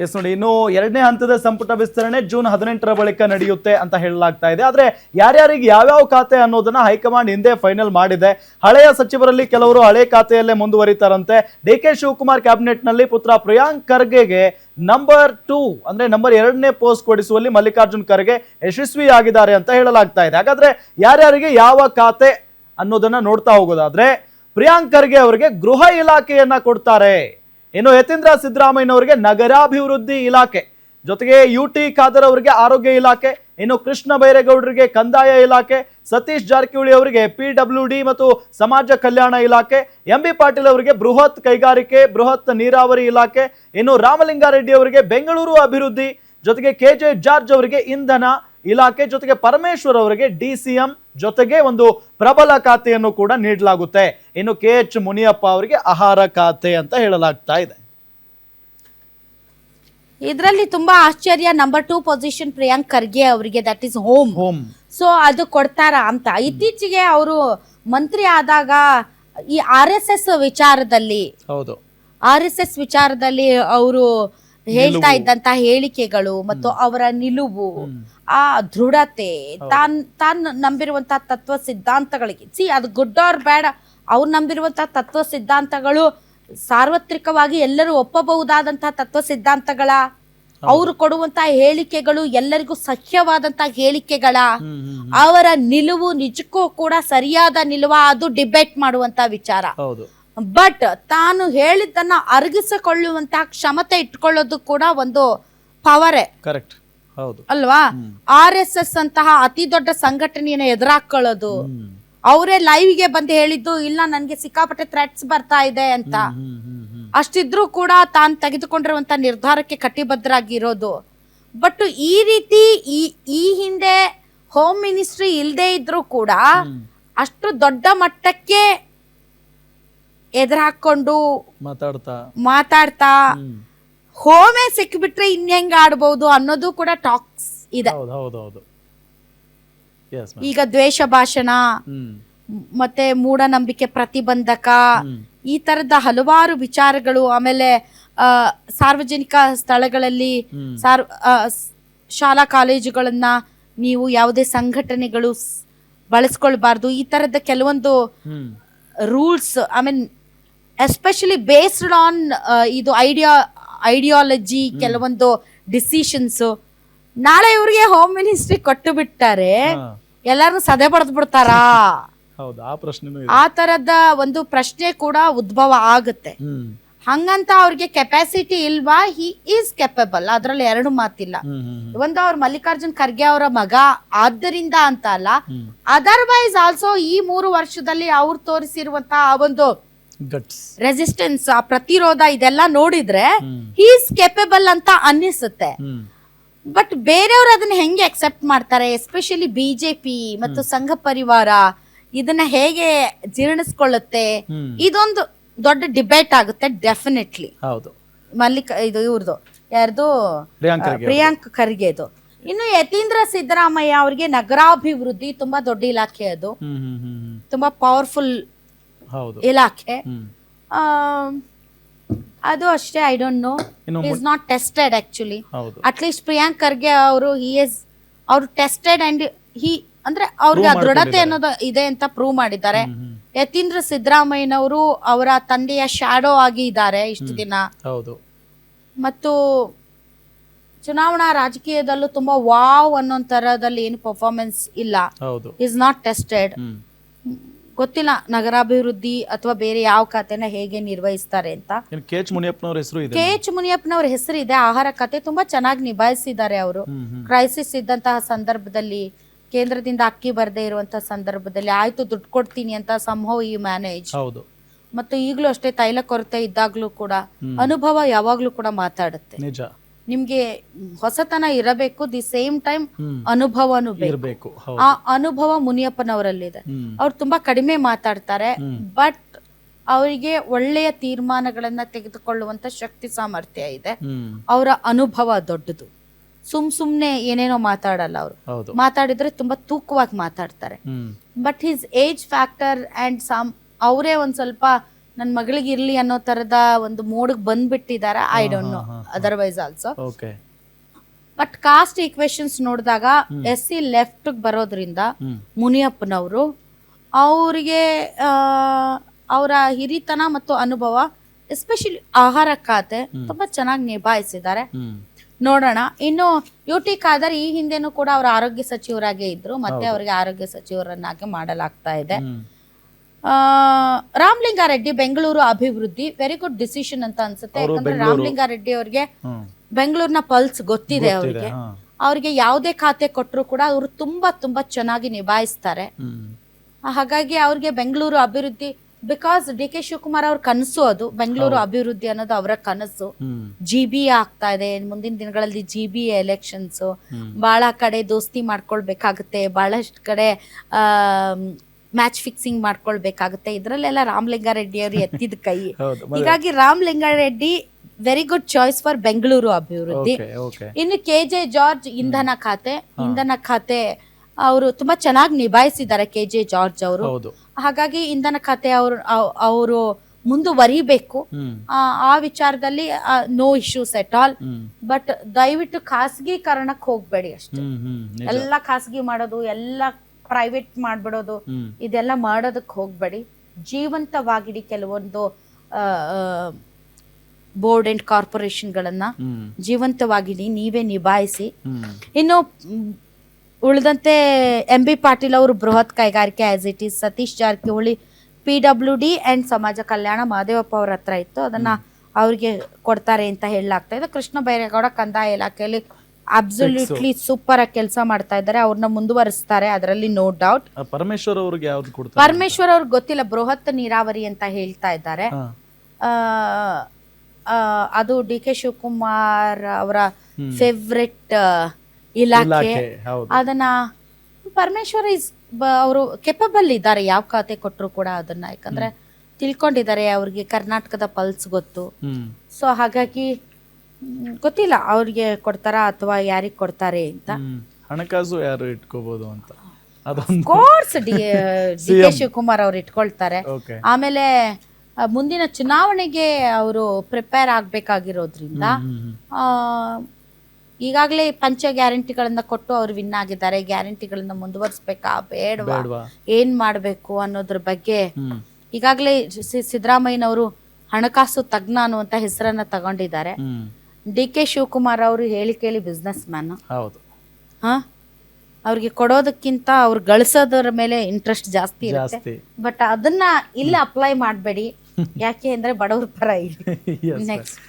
S ನೋಡಿ, ಇನ್ನು 2ನೇ ಹಂತದ ಸಂಪುಟ ವಿಸ್ತರಣೆ ಜೂನ್ 18ರ ಬಳಿಕ ನಡೆಯುತ್ತೆ ಅಂತ ಹೇಳಲಾಗ್ತಾ ಇದೆ. ಆದ್ರೆ ಯಾರ್ಯಾರಿಗೆ ಯಾವ್ಯಾವ ಖಾತೆ ಅನ್ನೋದನ್ನ ಹೈಕಮಾಂಡ್ ಹಿಂದೆ ಫೈನಲ್ ಮಾಡಿದೆ. ಹಳೆಯ ಸಚಿವರಲ್ಲಿ ಕೆಲವರು ಹಳೆ ಖಾತೆಯಲ್ಲೇ ಮುಂದುವರಿತಾರಂತೆ. ಡಿ.ಕೆ. ಶಿವಕುಮಾರ್ ಕ್ಯಾಬಿನೆಟ್ ನಲ್ಲಿ ಪುತ್ರ ಪ್ರಿಯಾಂಕ್ ಖರ್ಗೆಗೆ ನಂಬರ್ 2 ಅಂದ್ರೆ ನಂಬರ್ 2ನೇ ಪೋಸ್ಟ್ ಕೊಡಿಸುವಲ್ಲಿ ಮಲ್ಲಿಕಾರ್ಜುನ್ ಖರ್ಗೆ ಯಶಸ್ವಿಯಾಗಿದ್ದಾರೆ ಅಂತ ಹೇಳಲಾಗ್ತಾ ಇದೆ. ಹಾಗಾದ್ರೆ ಯಾರ್ಯಾರಿಗೆ ಯಾವ ಖಾತೆ ಅನ್ನೋದನ್ನ ನೋಡ್ತಾ ಹೋಗೋದಾದ್ರೆ, ಪ್ರಿಯಾಂಕ್ ಖರ್ಗೆ ಅವರಿಗೆ ಗೃಹ ಇಲಾಖೆಯನ್ನ ಕೊಡ್ತಾರೆ. ಇನ್ನು ಯತೀಂದ್ರ ಸಿದ್ದರಾಮಯ್ಯನವರಿಗೆ ನಗರಾಭಿವೃದ್ಧಿ ಇಲಾಖೆ, ಜೊತೆಗೆ ಯುಟಿ ಖಾದರ್ ಅವರಿಗೆ ಆರೋಗ್ಯ ಇಲಾಖೆ, ಇನ್ನು ಕೃಷ್ಣ ಬೈರೇಗೌಡರಿಗೆ ಕಂದಾಯ ಇಲಾಖೆ, ಸತೀಶ್ ಜಾರಕಿಹೊಳಿ ಅವರಿಗೆ PWD ಮತ್ತು ಸಮಾಜ ಕಲ್ಯಾಣ ಇಲಾಖೆ, ಎಂಬಿ ಪಾಟೀಲ್ ಅವರಿಗೆ ಬೃಹತ್ ಕೈಗಾರಿಕೆ ಬೃಹತ್ ನೀರಾವರಿ ಇಲಾಖೆ, ಇನ್ನು ರಾಮಲಿಂಗಾರೆಡ್ಡಿ ಅವರಿಗೆ ಬೆಂಗಳೂರು ಅಭಿವೃದ್ಧಿ, ಜೊತೆಗೆ KJ ಜಾರ್ಜ್ ಅವರಿಗೆ ಇಂಧನ ಇಲಾಖೆ, ಜೊತೆಗೆ ಪರಮೇಶ್ವರ್ ಅವರಿಗೆ DCM ಜೊತೆಗೆ ಒಂದು ಪ್ರಬಲ ಖಾತೆಯನ್ನು ಕೂಡ ನೀಡಲಾಗುತ್ತೆ. ಇನ್ನು KH ಮುನಿಯಪ್ಪ ಅವರಿಗೆ ಆಹಾರ ಖಾತೆ ಅಂತ ಹೇಳಲಾಗ್ತಾ ಇದೆ. ಇದರಲ್ಲಿ ತುಂಬಾ ಆಶ್ಚರ್ಯ, ನಂಬರ್ 2 ಪೊಸಿಷನ್ ಪ್ರಿಯಾಂಕ್ ಖರ್ಗೆ ಅವರಿಗೆ, ದಟ್ ಇಸ್ ಹೋಮ್. ಸೊ ಅದು ಕೊಡ್ತಾರ ಅಂತ. ಇತ್ತೀಚೆಗೆ ಅವರು ಮಂತ್ರಿ ಆದಾಗ ಈ RSS ವಿಚಾರದಲ್ಲಿ ಅವರು ಹೇಳ್ತಾ ಇದ್ದಂತ ಹೇಳಿಕೆಗಳು ಮತ್ತು ಅವರ ನಿಲುವು, ಆ ದೃಢತೆ, ತಾನ್ ನಂಬಿರುವಂತಹ ತತ್ವ ಸಿದ್ಧಾಂತಗಳಿಗೆ, ಅದು ಗುಡ್ ಆರ್ ಬ್ಯಾಡ್, ಅವ್ರು ನಂಬಿರುವಂತಹ ತತ್ವ ಸಿದ್ಧಾಂತಗಳು ಸಾರ್ವತ್ರಿಕವಾಗಿ ಎಲ್ಲರೂ ಒಪ್ಪಬಹುದಾದಂತಹ ತತ್ವ ಸಿದ್ಧಾಂತಗಳ, ಅವರು ಕೊಡುವಂತಹ ಹೇಳಿಕೆಗಳು ಎಲ್ಲರಿಗೂ ಸಹ್ಯವಾದಂತಹ ಹೇಳಿಕೆಗಳ, ಅವರ ನಿಲುವು ನಿಜಕ್ಕೂ ಕೂಡ ಸರಿಯಾದ ನಿಲುವ, ಅದು ಡಿಬೇಟ್ ಮಾಡುವಂತ ವಿಚಾರ. ಬಟ್ ತಾನು ಹೇಳಿದ್ದನ್ನ ಅರಗಿಸಿಕೊಳ್ಳುವಂತಹ ಕ್ಷಮತೆ ಇಟ್ಕೊಳ್ಳೋದು ಕೂಡ ಒಂದು ಪವರೇ ಅಲ್ವಾ. RSS ಅಂತಹ ಅತಿ ದೊಡ್ಡ ಸಂಘಟನೆಯನ್ನ ಎದುರಾಕೊಳ್ಳೋದು, ಅವರೇ ಲೈವ್ಗೆ ಬಂದು ಹೇಳಿದ್ದು, ಇಲ್ಲ ನನ್ಗೆ ಸಿಕ್ಕಾಪಟ್ಟೆ ಥ್ರೆಟ್ಸ್ ಬರ್ತಾ ಇದೆ ಅಂತ. ಅಷ್ಟಿದ್ರೂ ಕೂಡ ತಾನು ತೆಗೆದುಕೊಂಡಿರುವಂತ ನಿರ್ಧಾರಕ್ಕೆ ಕಟಿಬದ್ಧರಾಗಿರೋದು. ಬಟ್ ಈ ರೀತಿ ಈ ಹಿಂದೆ ಹೋಮ್ ಮಿನಿಸ್ಟ್ರಿ ಇಲ್ಲದೆ ಇದ್ರೂ ಕೂಡ ಅಷ್ಟು ದೊಡ್ಡ ಮಟ್ಟಕ್ಕೆ ಎದುರಾಕೊಂಡು ಮಾತಾಡ್ತಾ ಹೋಮೇ ಸಿಕ್ಬಿಟ್ರೆ ಇನ್ಹೆಂಗ ಆಡ್ಬಹುದು ಅನ್ನೋದು ಕೂಡ ಟಾಕ್ಸ್ ಇದೆ. ಈಗ ದ್ವೇಷ ಭಾಷಣ ಮತ್ತೆ ಮೂಢನಂಬಿಕೆ ಪ್ರತಿಬಂಧಕ, ಈ ತರದ ಹಲವಾರು ವಿಚಾರಗಳು. ಆಮೇಲೆ ಸಾರ್ವಜನಿಕ ಸ್ಥಳಗಳಲ್ಲಿ ಶಾಲಾ ಕಾಲೇಜುಗಳನ್ನ ನೀವು ಯಾವುದೇ ಸಂಘಟನೆಗಳು ಬಳಸ್ಕೊಳ್ಬಾರ್ದು, ಈ ತರದ ಕೆಲವೊಂದು rules, I mean especially based on ಇದು ಐಡಿಯಾಲಜಿ, ಕೆಲವೊಂದು ಡಿಸಿಷನ್ಸ್. ನಾಳೆ ಇವ್ರಿಗೆ ಹೋಮ್ ಮಿನಿಸ್ಟ್ರಿ ಕೊಟ್ಟು ಬಿಟ್ಟಾರೆ, ಎಲ್ಲಾರು ಸದೆ ಬಡ್ದು ಬಿಡ್ತಾರಾ, ಆ ತರದ ಒಂದು ಪ್ರಶ್ನೆ ಕೂಡ ಉದ್ಭವ ಆಗುತ್ತೆ. ಹಂಗಂತ ಅವ್ರಿಗೆ ಕೆಪಾಸಿಟಿ ಇಲ್ವಾ? ಹಿ ಈಸ್ ಕೆಪಬಲ್, ಅದ್ರಲ್ಲಿ ಎರಡು ಮಾತಿಲ್ಲ. ಒಂದು ಅವ್ರ ಮಲ್ಲಿಕಾರ್ಜುನ್ ಖರ್ಗೆ ಅವರ ಮಗ ಆದ್ದರಿಂದ ಅಂತ ಅಲ್ಲ, ಅದರ್ವೈಸ್ ಆಲ್ಸೋ ಈ 3 ವರ್ಷದಲ್ಲಿ ಅವ್ರು ತೋರಿಸಿರುವಂತಹ ಒಂದು ರೆಸಿಸ್ಟೆನ್ಸ್, ಆ ಪ್ರತಿರೋಧ, ಇದೆಲ್ಲ ನೋಡಿದ್ರೆ ಹಿ ಈಸ್ ಕೆಪಬಲ್ ಅಂತ ಅನ್ನಿಸುತ್ತೆ. ಬಟ್ ಬೇರೆಯವರು ಅದನ್ನ ಹೆಂಗೆ ಅಕ್ಸೆಪ್ಟ್ ಮಾಡ್ತಾರೆ, ಎಸ್ಪೆಷಲಿ ಬಿಜೆಪಿ ಮತ್ತು ಸಂಘ ಪರಿವಾರ ಇದನ್ನ ಹೇಗೆ ಜೀರ್ಣಿಸ್ಕೊಳ್ಳುತ್ತೆ, ಇದೊಂದು ದೊಡ್ಡ ಡಿಬೇಟ್ ಆಗುತ್ತೆ ಡೆಫಿನೆಟ್ಲಿ. ಇವ್ರದ್ದು ಯಾರ್ದು, ಪ್ರಿಯಾಂಕ್ ಖರ್ಗೆದು. ಇನ್ನು ಯತೀಂದ್ರ ಸಿದ್ದರಾಮಯ್ಯ ಅವರಿಗೆ ನಗರಾಭಿವೃದ್ಧಿ ತುಂಬಾ ದೊಡ್ಡ ಇಲಾಖೆ, ಅದು ತುಂಬಾ ಪವರ್ಫುಲ್ ಇಲಾಖೆ. ಅದು ಅಷ್ಟೇ, I don't no, is not tested actually. At least Priyank Kharge ಅವರು ಅವ್ರು ಟೆಸ್ಟೆಡ್ ಅಂಡ್ ಅಂದ್ರೆ ಅವ್ರಿಗೆ ಆ ದೃಢತೆ ಅನ್ನೋದು ಇದೆ ಅಂತ ಪ್ರೂವ್ ಮಾಡಿದ್ದಾರೆ. ಯತೀಂದ್ರ ಸಿದ್ದರಾಮಯ್ಯನವರು ಅವರ ತಂದೆಯ ಶಾಡೋ ಆಗಿ ಇದ್ದಾರೆ ಇಷ್ಟು ದಿನ. ಮತ್ತು ಚುನಾವಣಾ ರಾಜಕೀಯದಲ್ಲೂ ತುಂಬಾ ವಾವ್ ಅನ್ನೋ ತರದಲ್ಲಿ ಏನು ಪರ್ಫಾರ್ಮೆನ್ಸ್ ಇಲ್ಲ, ಇಸ್ ನಾಟ್ ಟೆಸ್ಟೆಡ್. ಗೊತ್ತಿಲ್ಲ ನಗರಾಭಿವೃದ್ಧಿ ಅಥವಾ ಬೇರೆ ಯಾವ ಖಾತೆನ ಹೇಗೆ ನಿರ್ವಹಿಸ್ತಾರೆ ಅಂತ. KH ಮುನಿಯಪ್ಪನವ್ರ ಹೆಸರು ಇದೆ. ಆಹಾರ ಖಾತೆ ತುಂಬಾ ಚೆನ್ನಾಗಿ ನಿಭಾಯಿಸಿದ್ದಾರೆ ಅವರು. ಕ್ರೈಸಿಸ್ ಇದ್ದಂತಹ ಸಂದರ್ಭದಲ್ಲಿ, ಕೇಂದ್ರದಿಂದ ಅಕ್ಕಿ ಬರದೇ ಇರುವಂತಹ ಸಂದರ್ಭದಲ್ಲಿ ಆಯ್ತು ದುಡ್ಡು ಕೊಡ್ತೀನಿ ಅಂತ ಸಂಹೌ ಈ ಮ್ಯಾನೇಜ್. ಮತ್ತು ಈಗಲೂ ಅಷ್ಟೇ, ತೈಲ ಕೊರತೆ ಇದ್ದಾಗ್ಲೂ ಕೂಡ ಅನುಭವ ಯಾವಾಗ್ಲೂ ಕೂಡ ಮಾತಾಡುತ್ತೆ. ನಿಮ್ಗೆ ಹೊಸತನ ಇರಬೇಕು, ದಿ ಸೇಮ್ ಟೈಮ್ ಅನುಭವನೂ ಬೇಕು. ಆ ಅನುಭವ ಮುನಿಯಪ್ಪನವರಲ್ಲಿದೆ. ಅವ್ರು ತುಂಬಾ ಕಡಿಮೆ ಮಾತಾಡ್ತಾರೆ, ಬಟ್ ಅವರಿಗೆ ಒಳ್ಳೆಯ ತೀರ್ಮಾನಗಳನ್ನ ತೆಗೆದುಕೊಳ್ಳುವಂತ ಶಕ್ತಿ ಸಾಮರ್ಥ್ಯ ಇದೆ. ಅವರ ಅನುಭವ ದೊಡ್ಡದು. ಸುಮ್ನೆ ಏನೇನೋ ಮಾತಾಡಲ್ಲ ಅವರು. ಮಾತಾಡಿದ್ರೆ ತುಂಬಾ ತೂಕವಾಗಿ ಮಾತಾಡ್ತಾರೆ. But his age factor and ಅವರೇ ಒಂದ್ ಸ್ವಲ್ಪ ನನ್ನ ಮಗಳಿಗೆ ಇರ್ಲಿ ಅನ್ನೋ ತರದ ಒಂದು ಮೋಡಿಗೆ ಬಂದ್ಬಿಟ್ಟಿದ್ದಾರೆ. I don't know otherwise also. Okay. But cost equations ನೋಡಿದಾಗ SC ಲೆಫ್ಟ್ ಬರೋದ್ರಿಂದ ಮುನಿಯಪ್ಪನವರು ಅವರಿಗೆ ಅವರ ಹಿರಿತನ ಮತ್ತು ಅನುಭವ ಎಸ್ಪೆಷಲಿ ಆಹಾರ ಖಾತೆ ತುಂಬಾ ಚೆನ್ನಾಗಿ ನಿಭಾಯಿಸಿದ್ದಾರೆ. ನೋಡೋಣ. ಇನ್ನು UT ಖಾದರ್ ಈ ಹಿಂದೆನೂ ಕೂಡ ಅವರ ಆರೋಗ್ಯ ಸಚಿವರಾಗೇ ಇದ್ರು, ಮತ್ತೆ ಅವರಿಗೆ ಆರೋಗ್ಯ ಸಚಿವರನ್ನಾಗಿ ಮಾಡಲಾಗ್ತಾ ಇದೆ. ರಾಮಲಿಂಗಾರೆಡ್ಡಿ ಬೆಂಗಳೂರು ಅಭಿವೃದ್ಧಿ ವೆರಿ ಗುಡ್ ಡಿಸಿಷನ್ ಅಂತ ಅನ್ಸುತ್ತೆ. ಯಾಕಂದ್ರೆ ರಾಮಲಿಂಗಾರೆಡ್ಡಿ ಅವ್ರಿಗೆ ಬೆಂಗಳೂರಿನ ಪಲ್ಸ್ ಗೊತ್ತಿದೆ. ಅವ್ರಿಗೆ ಯಾವುದೇ ಖಾತೆ ಕೊಟ್ಟರು ಕೂಡ ಅವರು ತುಂಬಾ ಚೆನ್ನಾಗಿ ನಿಭಾಯಿಸ್ತಾರೆ. ಹಾಗಾಗಿ ಅವ್ರಿಗೆ ಬೆಂಗಳೂರು ಅಭಿವೃದ್ಧಿ, ಬಿಕಾಸ್ DK ಶಿವಕುಮಾರ್ ಅವ್ರ ಕನಸು ಅದು, ಬೆಂಗಳೂರು ಅಭಿವೃದ್ಧಿ ಅನ್ನೋದು ಅವರ ಕನಸು. GB ಆಗ್ತಾ ಇದೆ ಮುಂದಿನ ದಿನಗಳಲ್ಲಿ, GB ಎಲೆಕ್ಷನ್ಸ್, ಬಹಳ ಕಡೆ ದೋಸ್ತಿ ಮಾಡ್ಕೊಳ್ಬೇಕಾಗುತ್ತೆ, ಬಹಳಷ್ಟು ಕಡೆ ಮ್ಯಾಚ್ ಫಿಕ್ಸಿಂಗ್ ಮಾಡ್ಕೊಳ್ಬೇಕಾಗುತ್ತೆ. ಇದ್ರಲ್ಲೆಲ್ಲ ರಾಮಲಿಂಗಾರೆಡ್ಡಿ ಅವರು ಎತ್ತಿದ ಕೈ. ಹೀಗಾಗಿ Ramalinga Reddy very good choice for Bengaluru ಅಭಿವೃದ್ಧಿ. ಇನ್ನು KJ ಜಾರ್ಜ್ ಇಂಧನ ಖಾತೆ ಅವರು ತುಂಬಾ ಚೆನ್ನಾಗಿ ನಿಭಾಯಿಸಿದ್ದಾರೆ KJ ಜಾರ್ಜ್ ಅವರು. ಹಾಗಾಗಿ ಇಂಧನ ಖಾತೆ ಅವರು ಮುಂದುವರಿಬೇಕು. ಆ ವಿಚಾರದಲ್ಲಿ no issues at all. But ದಯವಿಟ್ಟು ಖಾಸಗೀಕರಣಕ್ಕೆ ಹೋಗ್ಬೇಡಿ ಅಷ್ಟೇ. ಎಲ್ಲ ಖಾಸಗಿ ಮಾಡೋದು, ಎಲ್ಲ ಪ್ರೈವೇಟ್ ಮಾಡ್ಬಿಡೋದು, ಇದೆಲ್ಲ ಮಾಡೋದಕ್ಕೆ ಹೋಗ್ಬೇಡಿ. ಜೀವಂತವಾಗಿಡಿ ಕೆಲವೊಂದು ಬೋರ್ಡ್ ಅಂಡ್ ಕಾರ್ಪೊರೇಷನ್ಗಳನ್ನ ಜೀವಂತವಾಗಿಡಿ, ನೀವೇ ನಿಭಾಯಿಸಿ. ಇನ್ನು ಉಳಿದಂತೆ MB ಪಾಟೀಲ್ ಅವರು ಬೃಹತ್ ಕೈಗಾರಿಕೆ as it is, Satish Jarkiholi PWD and ಸಮಾಜ ಕಲ್ಯಾಣ ಮಹದೇವಪ್ಪ ಅವ್ರ ಹತ್ರ ಇತ್ತು, ಅದನ್ನ ಅವ್ರಿಗೆ ಕೊಡ್ತಾರೆ ಅಂತ ಹೇಳಲಾಗ್ತಾ ಇದೆ. ಕೃಷ್ಣ ಬೈರೇಗೌಡ ಕಂದಾಯ ಇಲಾಖೆಯಲ್ಲಿ ಅಬ್ಸಲ್ಯೂಟ್ಲಿ ಸೂಪರ್ ಆಗಿ ಕೆಲಸ ಮಾಡ್ತಾ ಇದ್ದಾರೆ, ಅವ್ರನ್ನ ಮುಂದುವರಿಸ್ತಾರೆ, ಅದರಲ್ಲಿ ನೋ ಡೌಟ್. ಪರಮೇಶ್ವರ್ ಅವ್ರಿಗೆ ಯಾವ್ದು ಕೊಡ್ತಾರೆ? ಪರಮೇಶ್ವರ್ ಅವ್ರಿಗೆ ಗೊತ್ತಿಲ್ಲ, ಬೃಹತ್ ನೀರಾವರಿ ಅಂತ ಹೇಳ್ತಾ ಇದ್ದಾರೆ. ಅದು DK ಶಿವಕುಮಾರ್ ಅವರ ಫೇವ್ರೆಟ್ ಇಲಾಖೆ. ಅದನ್ನ ಪರಮೇಶ್ವರ್ ಅವರು ಕೆಪಬಲ್ ಇದ್ದಾರೆ, ಯಾವ ಖಾತೆ ಕೊಟ್ಟರು ಕೂಡ ಅದನ್ನ, ಯಾಕಂದ್ರೆ ತಿಳ್ಕೊಂಡಿದ್ದಾರೆ, ಅವ್ರಿಗೆ ಕರ್ನಾಟಕದ ಪಲ್ಸ್ ಗೊತ್ತು. ಸೊ ಹಾಗಾಗಿ ಗೊತ್ತಿಲ್ಲ ಅವ್ರಿಗೆ ಕೊಡ್ತಾರ ಅಥವಾ ಯಾರಿಗ್ ಕೊಡ್ತಾರೆ ಅಂತ. ಹಣಕಾಸು ಯಾರು ಇಟ್ಕೋಬಹುದು ಅಂತ ಕೋರ್ಸ್ DK ಶಿವಕುಮಾರ್ ಅವ್ರು ಇಟ್ಕೊಳ್ತಾರೆ. ಆಮೇಲೆ ಮುಂದಿನ ಚುನಾವಣೆಗೆ ಅವರು ಪ್ರಿಪೇರ್ ಆಗ್ಬೇಕಾಗಿರೋದ್ರಿಂದ ಈಗಾಗಲೇ ಪಂಚ ಗ್ಯಾರಂಟಿಗಳನ್ನ ಕೊಟ್ಟು ಅವ್ರು ವಿನ್ ಆಗಿದ್ದಾರೆ. ಗ್ಯಾರಂಟಿಗಳನ್ನ ಮುಂದುವರಿಸಬೇಕಾ ಬೇಡವಾ, ಏನ್ ಮಾಡ್ಬೇಕು ಅನ್ನೋದ್ರ ಬಗ್ಗೆ ಈಗಾಗಲೇ ಸಿದ್ದರಾಮಯ್ಯನವರು ಹಣಕಾಸು ತಜ್ಞ ಅನ್ನುವಂತ ಹೆಸರನ್ನ ತಗೊಂಡಿದ್ದಾರೆ. DK ಶಿವಕುಮಾರ್ ಅವರು ಹೇಳಿ ಕೇಳಿ ಬಿಸ್ನೆಸ್ ಮ್ಯಾನ್. ಅವ್ರಿಗೆ ಕೊಡೋದಕ್ಕಿಂತ ಅವ್ರು ಗಳಿಸೋದ್ರ ಮೇಲೆ ಇಂಟ್ರೆಸ್ಟ್ ಜಾಸ್ತಿ ಇರುತ್ತೆ. ಬಟ್ ಅದನ್ನ ಇಲ್ಲಿ ಅಪ್ಲೈ ಮಾಡಬೇಡಿ, ಯಾಕೆ ಅಂದ್ರೆ ಬಡವ್ರ ಪರ ಇಲ್ಲಿ. ನೆಕ್ಸ್ಟ್